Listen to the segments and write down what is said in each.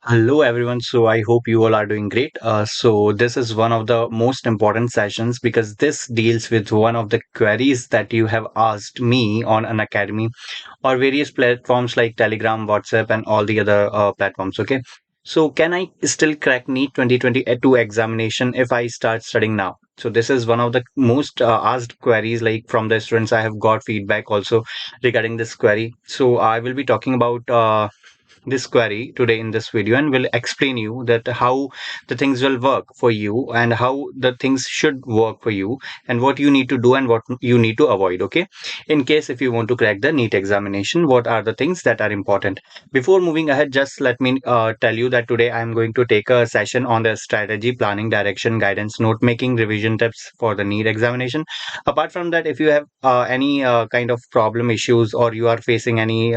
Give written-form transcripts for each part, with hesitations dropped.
Hello everyone. So I hope you all are doing great. So this is one of the most important sessions because this deals with one of the queries that you have asked me on an academy or various platforms like Telegram, WhatsApp, and all the other platforms. Okay. So can I still crack NEET 2022 examination if I start studying now? So this is one of the most asked queries like from the students. I have got feedback also regarding this query. So I will be talking about this query today in this video and will explain you that how the things will work for you and how the things should work for you and what you need to do and what you need to avoid. Okay, in case if you want to crack the NEET examination, what are the things that are important? Before moving ahead, just let me tell you that today I am going to take a session on the strategy, planning, direction, guidance, note making, revision tips for the NEET examination. Apart from that, if you have any kind of problem issues or you are facing any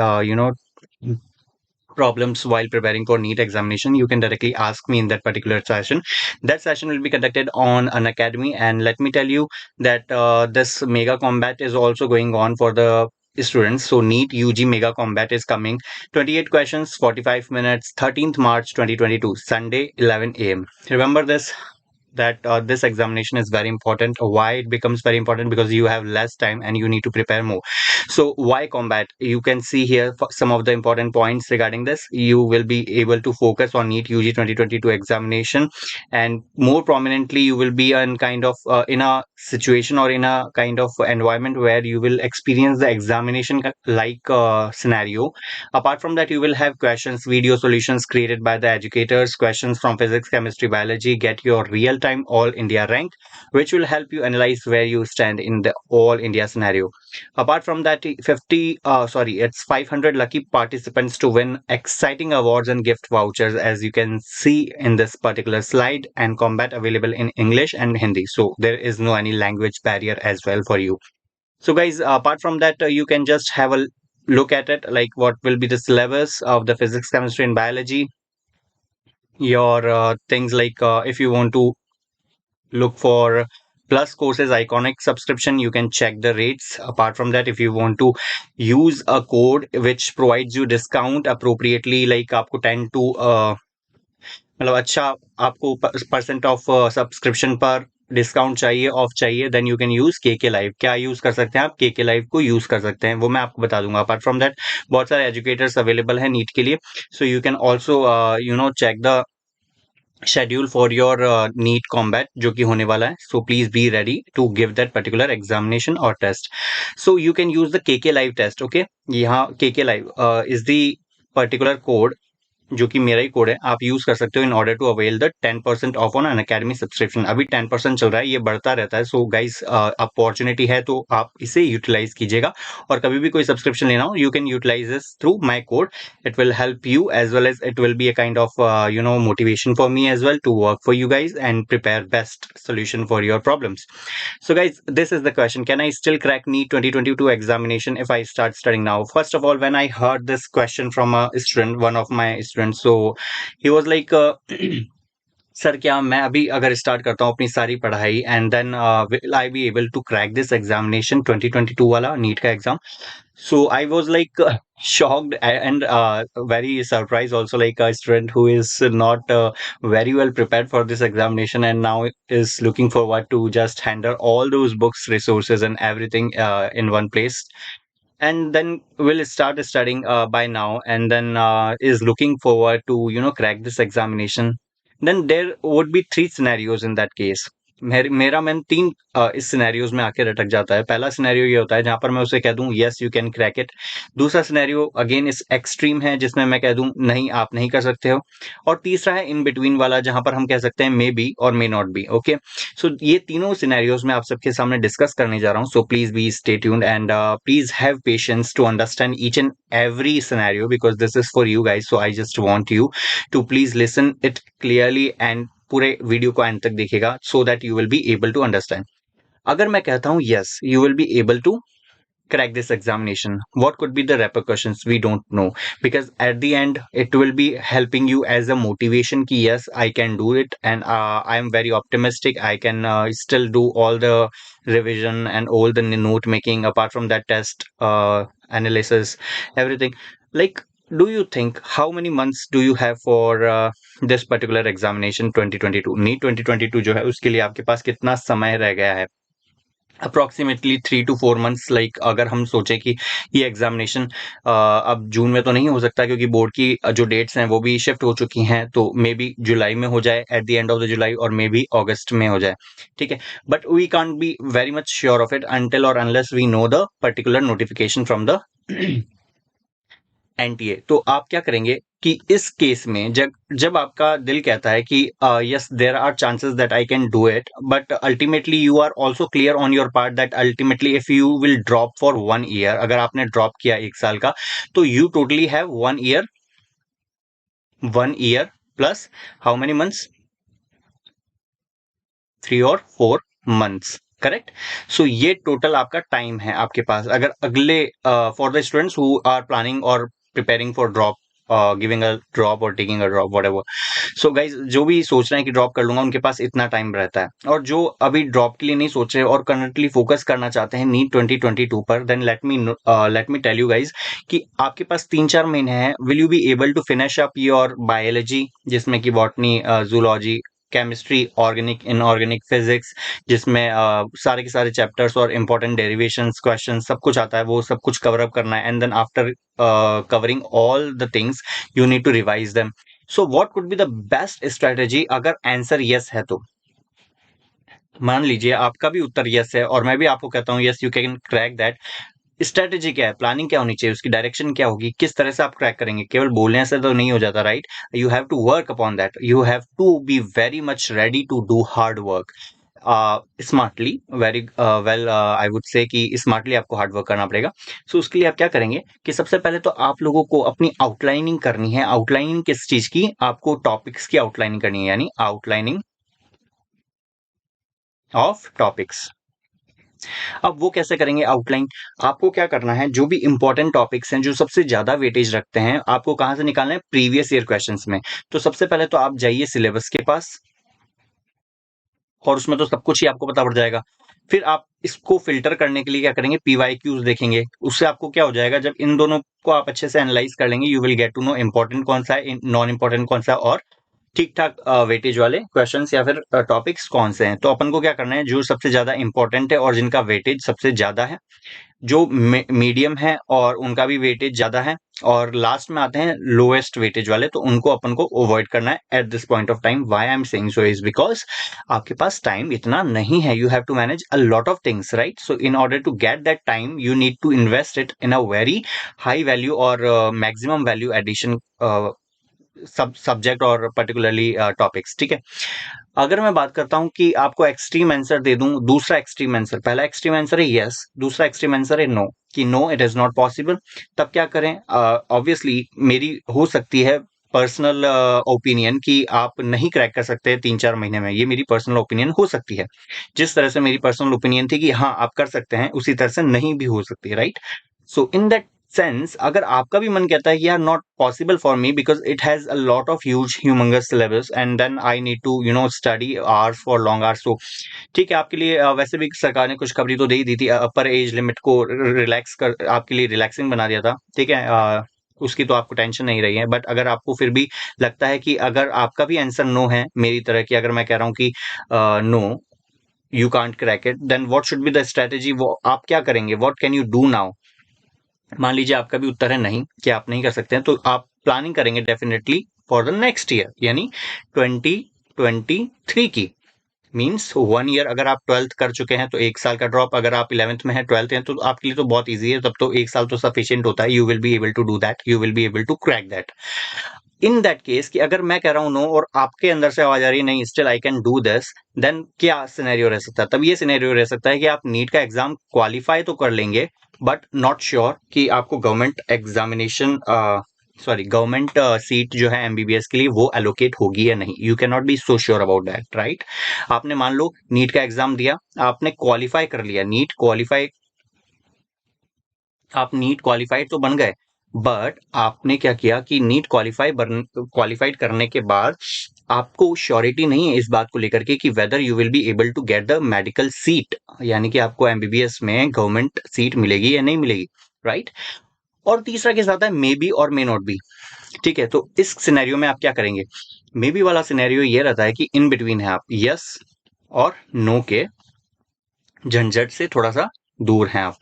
problems while preparing for NEET examination, you can directly ask me in that particular session. That session will be conducted on an academy, and let me tell you that this mega combat is also going on for the students. So NEET UG mega combat is coming. 28 questions, 45 minutes, 13th March 2022, Sunday, 11 a.m. Remember this that this examination is very important. Why it becomes very important? Because you have less time and you need to prepare more. So why combat? You can see here some of the important points regarding this. You will be able to focus on NEET UG 2022 examination, and more prominently, you will be in kind of in a situation or in a kind of environment where you will experience the examination like scenario. Apart from that, you will have questions, video solutions created by the educators, questions from physics, chemistry, biology, get your real time all India rank, which will help you analyze where you stand in the all India scenario. Apart from that, 50, it's 500 lucky participants to win exciting awards and gift vouchers, as you can see in this particular slide, and combat available in English and Hindi. So there is no any language barrier as well for you. So guys, apart from that, you can just have a look at it, like what will be the syllabus of the physics, chemistry, and biology. Your things like if you want to look for plus courses iconic subscription, you can check the rates. Apart from that, if you want to use a code which provides you discount appropriately, like आपको 10 to मतलब अच्छा आपको percent of subscription पर discount चाहिए of चाहिए, then you can use के live. क्या use कर सकते हैं आप? के लाइव को यूज कर सकते हैं, वो मैं आपको बता दूंगा। अपार्ट फ्रॉम दैट, बहुत सारे एजुकेटर्स अवेलेबल हैं नीट के लिए, so you can also check the schedule for your NEET combat जो कि होने वाला है. So please be ready to give that particular examination or test. So you can use the KK Live test. Okay, यहाँ KK Live is the particular code जो कि मेरा ही code है, आप यूज कर सकते हो in order to avail the 10% off on Unacademy subscription. अभी 10% चल रहा है, ये बढ़ता रहता है। सो गाइस, अपॉर्चुनिटी है तो आप इसे यूटिलाइज कीजिएगा, और कभी भी कोई सब्सक्रिप्शन लेना हो, you can utilize this through my code. It will help you as well as it will be a kind of motivation for me as well to work for you guys and prepare best solution for your problems. So guys, this is the question: can I still crack NEET 2022 examination if I start studying now? First of all, when I heard this question from a student, one of my students, so he was like sir क्या मैं अभी अगर start करता हूँ अपनी सारी पढ़ाई, and then will I be able to crack this examination 2022 वाला नीट का exam? So I was like shocked and very surprised also, like a student who is not very well prepared for this examination and now is looking forward to just handle all those books, resources, and everything in one place, and then will start studying by now, and then is looking forward to crack this examination. Then there would be three scenarios in that case. मेरा man तीन इस scenarios में आके रटक जाता है। पहला scenario ये होता है जहां पर मैं उसे कह दूं yes you can crack it. दूसरा सिनेरियो अगेन इस एक्सट्रीम है जिसमें मैं कह दूं नहीं आप नहीं कर सकते हो। और तीसरा है इन बिटवीन वाला जहां पर हम कह सकते हैं मे बी और मे नॉट बी। ओके, सो ये तीनों सिनेरियोज मैं आप सबके सामने डिस्कस करने जा रहा हूँ। So please be stay tuned and please have patience to understand each and every scenario because this is for you guys. So I just want you to please listen it clearly and पूरे video को and तक देखिएगा so that you will be able to understand. अगर मैं कहता हूँ yes you will be able to crack this examination, what could be the repercussions? We don't know, because at the end it will be helping you as a motivation ki yes I can do it, and I am very optimistic I can still do all the revision and all the note making. Apart from that, test analysis, everything, like Do you think how many months do you have for this particular examination 2022 NEET 2022 जो है उसके लिए आपके पास कितना समय रह गया है? अप्रोक्सीमेटली 3 to 4 months, लाइक अगर हम सोचें कि ये एग्जामिनेशन अब जून में तो नहीं हो सकता क्योंकि बोर्ड की जो डेट्स हैं वो भी शिफ्ट हो चुकी हैं, तो मे बी जुलाई में हो जाए at the end of the July, और मे बी अगस्त में हो जाए, ठीक है। But we can't be very much sure of it until और unless we know the particular notification from the NTA. तो आप क्या करेंगे कि इस केस में जब जब आपका दिल कहता है कि yes there are chances that I can do it, but ultimately you are also clear on your part that ultimately if you will drop for 1 year, अगर आपने ड्रॉप किया 1 साल का, तो you totally have 1 year, 1 year plus how many months, 3 or 4 months, correct. So ये total आपका time है आपके पास, अगर अगले for the students who are planning और preparing for drop, giving a drop और taking a drop whatever. So guys जो भी सोच रहे हैं कि ड्रॉप कर लूंगा उनके पास इतना टाइम रहता है, और जो अभी ड्रॉप के लिए नहीं सोच रहे और करंटली फोकस करना चाहते हैं नीट 2022 पर, then let me tell you guys कि आपके पास 3-4 महीने हैं। Will you be able to finish up your biology, जिसमें कि botany, zoology, chemistry, organic, inorganic, physics, जिसमें सारे के सारे चैप्टर्स और इंपॉर्टेंट डेरिवेशंस, क्वेश्चन सब कुछ आता है, वो सब कुछ कवर अप करना है, and then after covering all the things you need to revise them. So what could be the best strategy अगर आंसर यस है तो? मान लीजिए आपका भी उत्तर यस है और मैं भी आपको कहता हूँ yes you can crack that, strategy क्या है, प्लानिंग क्या होनी चाहिए, उसकी डायरेक्शन क्या होगी, किस तरह से आप क्रैक करेंगे? केवल बोलने से तो नहीं हो जाता, right? You have to work upon that, you have to be very much ready to do hard work smartly, very well, I would say कि स्मार्टली आपको हार्ड वर्क करना पड़ेगा। सो उसके लिए आप क्या करेंगे कि सबसे पहले तो आप लोगों को अपनी आउटलाइनिंग करनी है। आउटलाइनिंग किस चीज की? आपको टॉपिक्स की आउटलाइनिंग करनी है, यानी आउटलाइनिंग ऑफ टॉपिक्स। अब वो कैसे करेंगे आउटलाइन? आपको क्या करना है, जो भी इंपॉर्टेंट टॉपिक्स हैं, जो सबसे ज्यादा वेटेज रखते हैं, आपको कहां से निकालना है? प्रीवियस ईयर क्वेश्चंस में। तो सबसे पहले तो आप जाइए सिलेबस के पास, और उसमें तो सब कुछ ही आपको पता पड़ जाएगा। फिर आप इसको फिल्टर करने के लिए क्या करेंगे? पीवाईक्यूज देखेंगे। उससे आपको क्या हो जाएगा, जब इन दोनों को आप अच्छे से एनालाइज कर लेंगे, you will get to know important कौन सा है, नॉन इंपॉर्टेंट कौन सा है, और ठीक ठाक वेटेज वाले क्वेश्चंस या फिर टॉपिक्स कौन से हैं। तो अपन को क्या करना है, जो सबसे ज्यादा इंपॉर्टेंट है और जिनका वेटेज सबसे ज्यादा है, जो मीडियम है और उनका भी वेटेज ज्यादा है, और लास्ट में आते हैं लोएस्ट वेटेज वाले, तो उनको अपन को अवॉइड करना है at this point of time. Why I am saying so is because आपके पास टाइम इतना नहीं है, you have to manage a lot of things, right? So in order to get that time you need to invest it in a very high value और maximum value addition subject और particularly topics, ठीक है। अगर मैं बात करता हूं कि आपको एक्सट्रीम आंसर दे दूं, दूसरा एक्सट्रीम आंसर, पहला एक्सट्रीम आंसर है यस, दूसरा एक्सट्रीम आंसर है नो, कि no it is not possible, तब क्या करें? ऑब्वियसली मेरी हो सकती है पर्सनल ओपिनियन कि आप नहीं क्रैक कर सकते 3-4 महीने में, ये मेरी पर्सनल ओपिनियन हो सकती है। जिस तरह से मेरी पर्सनल ओपिनियन थी कि हाँ आप कर सकते हैं, उसी तरह से नहीं भी हो सकती है, right? So in that sense अगर आपका भी मन कहता है कि यार not possible for me because it has a lot of huge humongous syllabus and then I need to study hours for long hours, तो ठीक है आपके लिए वैसे भी सरकार ने खुशखबरी तो दे ही दी थी, अपर एज लिमिट को रिलैक्स कर आपके लिए रिलैक्सिंग बना दिया था, ठीक है। उसकी तो आपको टेंशन नहीं रही है, बट अगर आपको फिर भी लगता है कि अगर आपका भी आंसर नो है मेरी तरह की, अगर मैं कह रहा हूँ कि no you can't crack it, then what should be the strategy? वो आप क्या करेंगे? What can you do now? मान लीजिए आपका भी उत्तर है नहीं, कि आप नहीं कर सकते हैं, तो आप प्लानिंग करेंगे definitely for the next year, यानी 2023 की। मीन्स 1 ईयर, अगर आप 12th कर चुके हैं तो 1 साल का ड्रॉप, अगर आप 11th में है, 12th है, तो आपके लिए तो बहुत ईजी है, तब तो 1 साल तो सफिशियंट होता है। You will be able to do that, you will be able to crack that. In that case कि अगर मैं कह रहा हूं नो और आपके अंदर से आवाज आ रही है नहीं, still I can do this, then क्या सिनेरियो रह सकता है? तब ये सिनेरियो रह सकता है कि आप नीट का एग्जाम क्वालिफाई तो कर लेंगे, बट नॉट श्योर कि आपको government examination sorry government seat जो है एमबीबीएस के लिए वो एलोकेट होगी या नहीं। You can not be so sure about that, right? आपने मान लो नीट का एग्जाम दिया, आपने क्वालिफाई कर लिया, नीट क्वालिफाई, आप नीट क्वालिफाइड तो बन गए, बट आपने क्या किया कि नीट क्वालिफाइड करने के बाद आपको श्योरिटी नहीं है इस बात को लेकर के कि whether you will be able to get the medical seat, यानी कि आपको एमबीबीएस में गवर्नमेंट सीट मिलेगी या नहीं मिलेगी, राइट? और तीसरा केस आता है मे बी और मे नॉट बी। ठीक है, तो इस सिनेरियो में आप क्या करेंगे? मे बी वाला सिनेरियो ये रहता है कि इन बिटवीन है, आप यस और नो के झंझट से थोड़ा सा दूर हैं आप।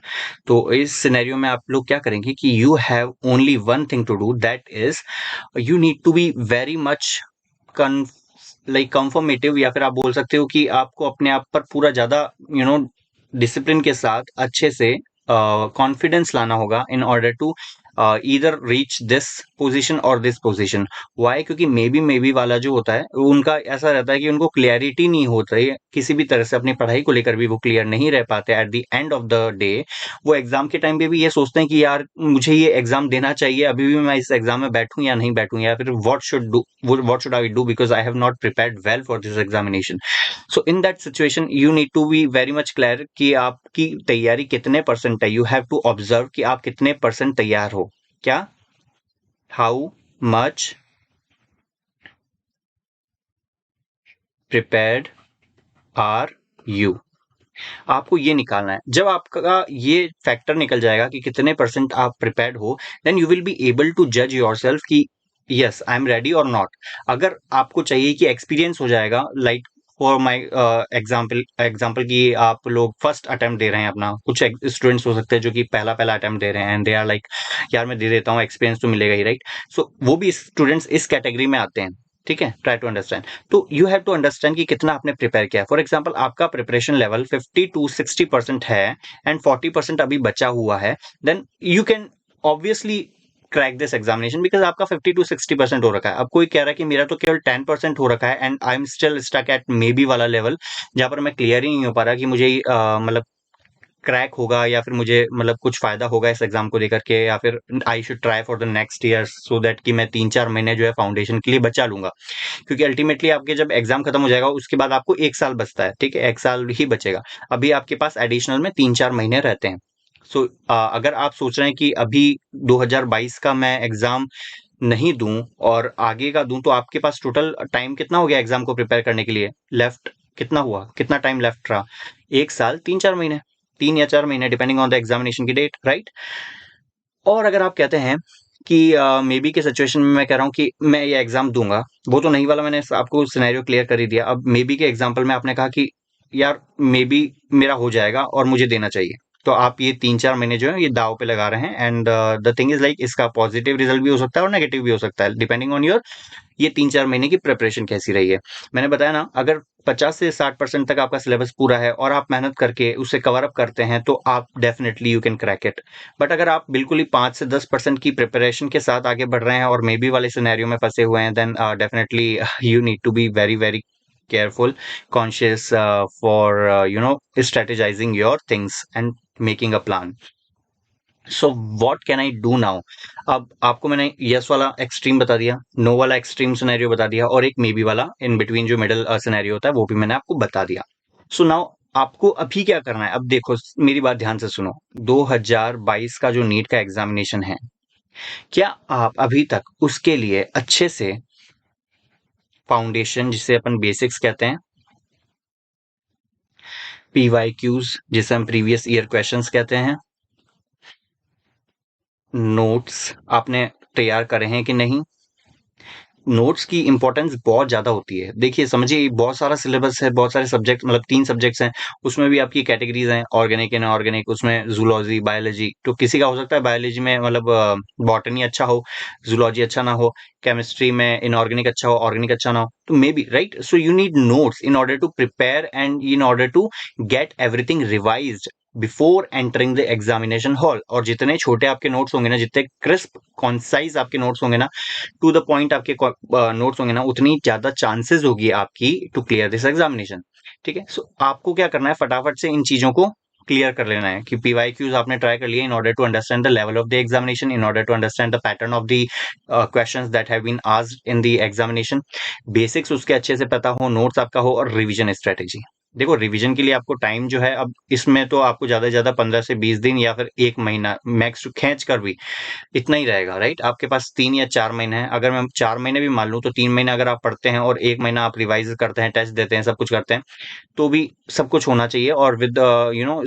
तो इस सिनेरियो में आप लोग क्या करेंगे कि you have only one thing to do, that is you need to be very much confirmative, या फिर आप बोल सकते हो कि आपको अपने आप पर पूरा ज्यादा डिसिप्लिन के साथ अच्छे से कॉन्फिडेंस लाना होगा in order to either reach this position और दिस पोजीशन। वाई? क्योंकि मे बी वाला जो होता है उनका ऐसा रहता है कि उनको क्लियरिटी नहीं होता है किसी भी तरह से, अपनी पढ़ाई को लेकर भी वो क्लियर नहीं रह पाते eight the end of the day. वो एग्जाम के टाइम पे भी ये सोचते हैं कि यार मुझे ये एग्जाम देना चाहिए, अभी भी मैं इस एग्जाम में बैठूं या नहीं बैठूं, या फिर what should I do because I have not prepared well for this examination. So in that situation you need to be very much clear कि आपकी तैयारी कितने परसेंट है। यू हैव टू ऑब्जर्व कि आप कितने परसेंट तैयार हो। क्या? How much prepared are you? आपको ये निकालना है। जब आपका ये फैक्टर निकल जाएगा कि कितने परसेंट आप प्रिपेयर्ड हो, then you will be able to जज योरसेल्फ कि यस आई एम रेडी और नॉट। अगर आपको चाहिए कि एक्सपीरियंस हो जाएगा, like for my example example कि आप लोग फर्स्ट अटेम्प्ट दे रहे हैं अपना, कुछ स्टूडेंट्स हो सकते हैं जो कि पहला पहला अटेम्प्ट दे रहे हैं एंड दे आर लाइक यार मैं दे देता हूँ, एक्सपीरियंस तो मिलेगा ही, राइट? सो वो भी स्टूडेंट्स इस कैटेगरी में आते हैं। ठीक है, ट्राई टू अंडरस्टैंड। तो यू हैव टू अंडरस्टैंड कि कितना आपने प्रिपेयर किया। फॉर एग्जांपल आपका प्रिपरेशन लेवल 50 to 60% है एंड 40% अभी बचा हुआ है, then you can obviously crack this examination because आपका 50 to 60% हो रखा है। अब कोई कह रहा है कि मेरा तो केवल 10% हो रखा है and I am still stuck at may be वाला लेवल, जहां पर मैं क्लियर ही नहीं हो पा रहा कि मुझे मतलब क्रैक होगा या फिर मुझे मतलब कुछ फायदा होगा इस एग्जाम को लेकर के, या फिर I should try for the next year so that कि मैं 3-4 महीने जो है फाउंडेशन के लिए बचा लूंगा। क्योंकि अल्टीमेटली आपके जब एग्जाम खत्म हो जाएगा उसके बाद आपको 1 साल बचता है। ठीक है, 1 साल ही बचेगा। अभी आपके पास एडिशनल में 3-4 महीने रहते हैं। सो अगर आप सोच रहे हैं कि अभी 2022 का मैं एग्जाम नहीं दूं और आगे का दूं, तो आपके पास टोटल टाइम कितना हो गया एग्जाम को प्रिपेयर करने के लिए? लेफ्ट कितना हुआ, कितना टाइम लेफ्ट रहा? 1 साल 3-4 महीने, 3 या 4 महीने डिपेंडिंग ऑन द एग्जामिनेशन की डेट, राइट? और अगर आप कहते हैं कि मे बी के सिचुएशन में मैं कह रहा हूँ कि मैं ये एग्जाम दूंगा, वो तो नहीं वाला मैंने आपको सिनेरियो क्लियर कर ही दिया। अब मे बी के एग्जाम्पल में आपने कहा कि यार मे बी मेरा हो जाएगा और मुझे देना चाहिए, तो आप ये 3-4 महीने जो है ये दाव पे लगा रहे हैं and the thing is like इसका पॉजिटिव रिजल्ट भी हो सकता है और नेगेटिव भी हो सकता है डिपेंडिंग ऑन योर ये 3-4 महीने की प्रिपरेशन कैसी रही है। मैंने बताया ना, अगर 50 से 60% तक आपका सिलेबस पूरा है और आप मेहनत करके उसे कवर अप करते हैं तो आप definitely you can crack it. But अगर आप बिल्कुल ही 5 से 10% की प्रिपरेशन के साथ आगे बढ़ रहे हैं और मे बी वाले सिनेरियो में फंसे हुए हैं, then definitely you need to be very very careful, conscious for strategizing your things and making a plan. So what can I do now? अब आपको मैंने यस वाला एक्सट्रीम बता दिया, नो वाला एक्सट्रीम सिनेरियो बता दिया, और एक मे बी वाला इन बिटवीन जो मिडिल सिनेरियो होता है वो भी मैंने आपको बता दिया। सो नाउ आपको अभी क्या करना है? अब देखो मेरी बात ध्यान से सुनो। 2022 का जो नीट का एग्जामिनेशन है, क्या आप अभी तक उसके लिए अच्छे से फाउंडेशन, जिसे अपन बेसिक्स कहते हैं, पीवाईक्यूज जिसे हम प्रीवियस ईयर क्वेश्चंस कहते हैं, नोट्स आपने तैयार करे हैं कि नहीं? नोट्स की इंपॉर्टेंस बहुत ज्यादा होती है। देखिए समझिए, बहुत सारा सिलेबस है, बहुत सारे सब्जेक्ट, मतलब 3 सब्जेक्ट्स हैं, उसमें भी आपकी कैटेगरीज हैं, ऑर्गेनिक इनऑर्गेनिक, उसमें जूलॉजी बायोलॉजी। तो किसी का हो सकता है बायोलॉजी में मतलब बॉटनी अच्छा हो, जूलॉजी अच्छा ना हो, केमिस्ट्री में इनऑर्गेनिक अच्छा हो, ऑर्गेनिक अच्छा ना हो, तो may be right. So you need notes in order to prepare and in order to get everything revised before entering the examination hall. और जितने छोटे आपके नोट्स होंगे ना, जितने क्रिस्प कॉन्साइज आपके नोट्स होंगे ना, टू द पॉइंट आपके नोट्स होंगे ना, उतनी ज्यादा चांसेस होगी आपकी टू क्लियर दिस एग्जामिनेशन। ठीक है, सो आपको क्या करना है, फटाफट से इन चीजों को क्लियर कर लेना है कि पीवाईक्यूज आपने ट्राई कर लिया in order to understand the level of the examination, in order to understand the pattern of the questions that have been asked in the examination. Basics उसके अच्छे से पता हो, नोट्स आपका हो, और रिवीजन स्ट्रेटेजी। देखो रिवीजन के लिए आपको टाइम जो है, अब इसमें तो आपको ज्यादा से ज्यादा 15 से 20 दिन या फिर 1 महीना मैक्स खींच कर भी इतना ही रहेगा, राइट? आपके पास 3 या 4 महीने हैं। अगर मैं 4 महीने भी मान लूं तो 3 महीने अगर आप पढ़ते हैं और 1 महीना आप रिवाइज करते हैं, टेस्ट देते हैं, सब कुछ करते हैं, तो भी सब कुछ होना चाहिए, और with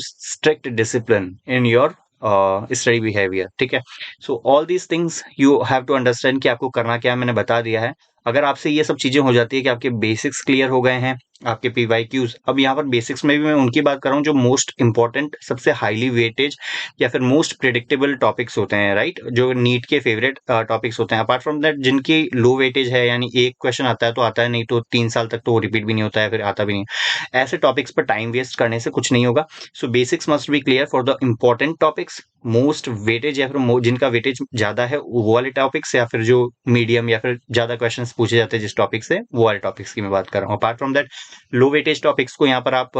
strict discipline in your study behaviour, ठीक है। So all these things you have to understand कि आपको करना क्या है, मैंने बता दिया है। अगर आपसे ये सब चीजें हो जाती है कि आपके बेसिक्स क्लियर हो गए हैं, आपके पीवाईक्यूज, अब यहाँ पर बेसिक्स में भी मैं उनकी बात कर रहा हूँ जो मोस्ट इंपॉर्टेंट, सबसे हाईली वेटेज या फिर मोस्ट प्रिडिक्टेबल टॉपिक्स होते हैं, राइट, जो नीट के फेवरेट टॉपिक्स होते हैं। अपार्ट फ्रॉम दैट जिनकी लो वेटेज है, यानी एक क्वेश्चन आता है तो आता है, नहीं तो 3 साल तक तो वो रिपीट भी नहीं होता है, फिर आता भी नहीं। ऐसे टॉपिक्स पर टाइम वेस्ट करने से कुछ नहीं होगा। सो basics must be clear for the important topics, most weightage या फिर जिनका वेटेज ज्यादा है वो वाले टॉपिक्स, या फिर जो मीडियम या फिर ज्यादा क्वेश्चंस पूछे जाते हैं जिस टॉपिक से, वो वाले टॉपिक्स की मैं बात कर रहा हूँ। Apart from that low weightage topics को यहाँ पर आप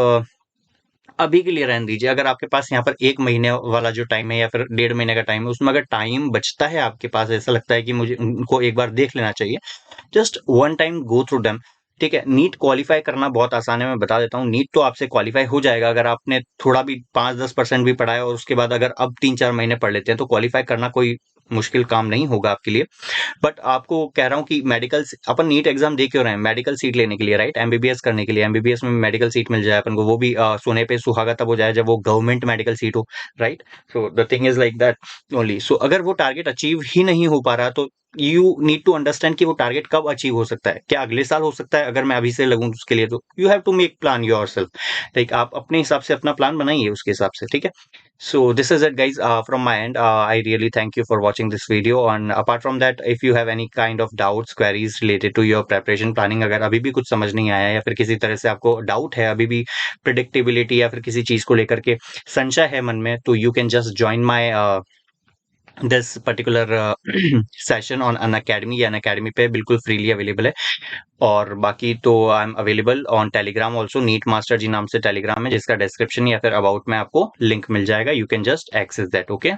अभी के लिए रहने दीजिए। अगर आपके पास यहाँ पर 1 महीने वाला जो टाइम है या फिर 1.5 महीने का टाइम है, उसमें अगर टाइम बचता है आपके पास, ऐसा लगता है कि मुझे उनको एक बार देख लेना चाहिए, just one time go through them, ठीक है। नीट क्वालिफाई करना बहुत आसान है, मैं बता देता हूँ। नीट तो आपसे क्वालिफाई हो जाएगा अगर आपने थोड़ा भी 5-10% भी पढ़ा है, और उसके बाद अगर अब 3-4 महीने पढ़ लेते हैं तो क्वालिफाई करना कोई मुश्किल काम नहीं होगा आपके लिए। बट आपको कह रहा हूँ कि मेडिकल, अपन नीट एग्जाम दे क्यों रहे हैं? मेडिकल सीट लेने के लिए, राइट, एमबीबीएस करने के लिए। एमबीबीएस में मेडिकल सीट मिल जाए अपन को, वो भी सोने पे सुहागा तब हो जाए जब वो गवर्नमेंट मेडिकल सीट हो, right. So the thing is like that only. So अगर वो टारगेट अचीव ही नहीं हो पा रहा तो यू नीड टू अंडरस्टैंड कि वो टारगेट कब अचीव हो सकता है। क्या अगले साल हो सकता है? अगर मैं अभी से लगूं उसके लिए, तो you have to make plan yourself, लाइक आप अपने हिसाब से अपना प्लान बनाइए उसके हिसाब से, ठीक है। So this is it, guys. From my end, I really thank you for watching this video. And apart from that, if you have any kind of doubts, queries related to your preparation planning, अगर अभी भी कुछ समझ नहीं आया या फिर किसी तरह से आपको डाउट है, अभी भी प्रिडिक्टेबिलिटी या फिर किसी चीज को लेकर के संशय है मन में, तो you can just join my this particular session on Unacademy. या अन अकेडमी पे बिल्कुल फ्रीली अवेलेबल है। और बाकी तो I am available on Telegram also, NEET master ji नाम से टेलीग्राम है, जिसका डिस्क्रिप्शन या फिर अबाउट में आपको लिंक मिल जाएगा। You can just access that, okay.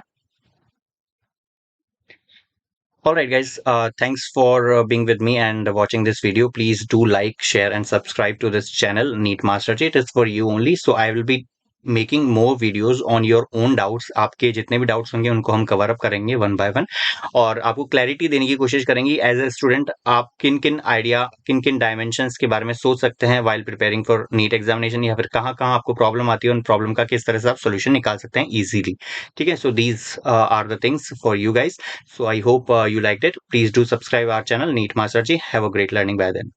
Alright guys, thanks for being with me and watching this video. Please do like, share and subscribe to this channel, Neat Master G. It is for you only. So I will be making more videos on your own doubts. आपके जितने भी doubts होंगे उनको हम cover up करेंगे one by one, और आपको clarity देने की कोशिश करेंगे एज ए स्टूडेंट। आप किन किन आइडिया, किन किन डायमेंशंस के बारे में सोच सकते हैं while preparing for NEET examination, या फिर कहाँ कहाँ आपको प्रॉब्लम आती है, उन प्रॉब्लम का किस तरह से आप सोल्यूशन निकाल सकते हैं इजीली, ठीक है। So these are the things for you guys. So I hope you liked it. Please do subscribe our channel, Neat Master Ji. Have a great learning by then.